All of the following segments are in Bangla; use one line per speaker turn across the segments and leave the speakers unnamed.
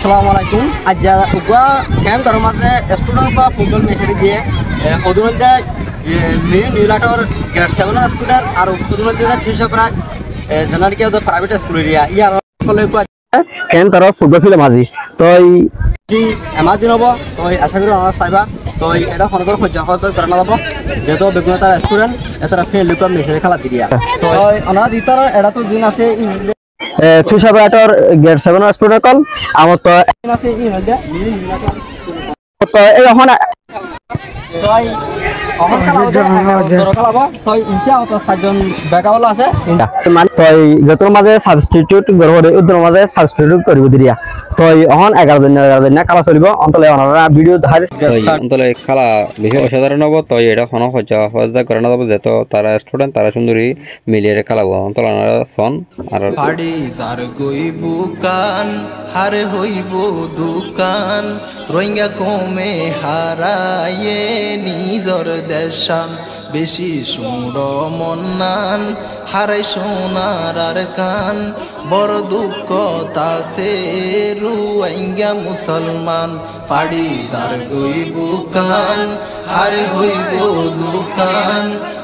Assalamualaikum. Aja gua kan termasuk student ba football match দিয়ে অদুনলদা নিউলাটর গ্রেড 7 স্টুডেন্ট আর অদুনলদা ফিশপরা জানার কি প্রাইভেট স্কুল এরিয়া ইয়ার কলে কেন তারা ফুটবল ফিল্ড মাঝি তো জি এমাজিন হবো তো আশা করি আমরা চাইবা তো এটা ফোনকর সহ্য হতে করে না যাবো যেহেতু বেগুনতা রেস্টুরেন্ট এটা ফ্রেন্ড লুকার মেশে খেলা দিয়া তো ওনারা দিতার এটা তো দিন আছে ফিশপরাটর গ্রেড 7 স্টুডেন্ট কল আমার তো আছে ইনলদা তো এখন যতর মাঝে সাবস্টিটিউট ওদের মাঝে সাবস্টিটিউট করব দিয়া তো এখন 11 দিন খেলা চলিব অন্তলে ওনারা ভিডিও
অন্তলে খেলা বেশি অসাধারণ হবো তো এটা কোনো সজ্জা করে না যাবো যেহেতু তারা স্টুডেন্ট তারা সুন্দরী মিলিয়ে খেলাবো অন্তলে ওনারা সন আর হার হইব দোকান রোহিঙ্গা কমে হারায়ে নিজর দেশান বেশি সুর মন্নান হারাই সোনার আর কান বড় দুঃখ তাসে রোহিঙ্গা মুসলমান পাড়ি যার গইব কান হার হইব দোকান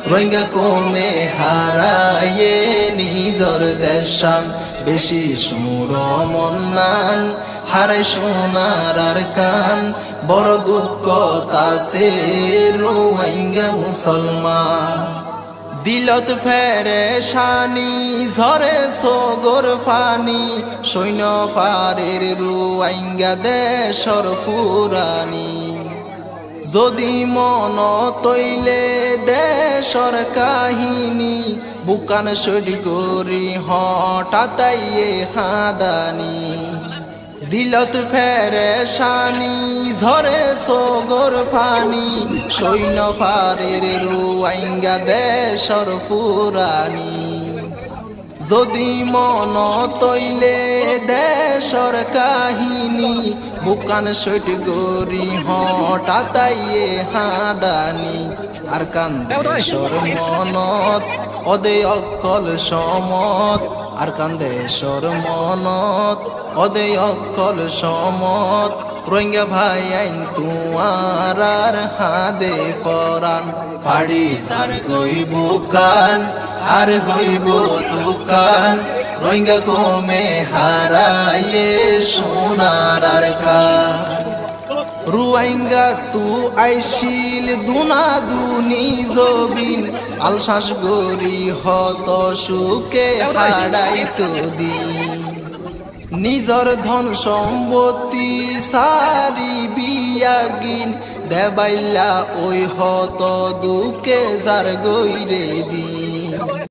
রোহিঙ্গা কমে হারায়ে নিজর দেশান বেশি সুর মন্নান হারাই সোনার আর কান বড় দুঃখ তাসে রোহিঙ্গা মুসলমান দিলত ফেরেশানি ঝরে সোগর ফানি সৈন্য ফারের রোহিঙ্গা দেশর ফুরানি যদি মন তৈলে দেশর কাহিনী বুকান সরি গরি হঠাতাইয়ে হাদানি দিলত ফেরেশানি ঝরে সোগর ফানি সৈন্য ফারের রোহিঙ্গা দেশর ফুরানি যদি মন তৈলে দেশর কাহিনী বুকান সৈট গরি হঠাতাইয়ে হাদানি আর কান দেশর মনত অদে অকল সমত আর কান দেশর মনত অদে অকল সমত রোহিঙ্গা ভাই আইন তুয়ার আর হাদে ফরান পাড়ি যার গইব কান আর হইব দোকান রোহিঙ্গা কমে হারায়ে সোনার আর কান রোহিঙ্গা তু আইসিল দুনা দুনি জবিন আলশ্বাস গরি হত সুকে হারাই তো দিন নিজর ধন সম্পত্তি সারি বিয়াগিন দেবাইলা ওই হত দুকে যার গইরে দিন।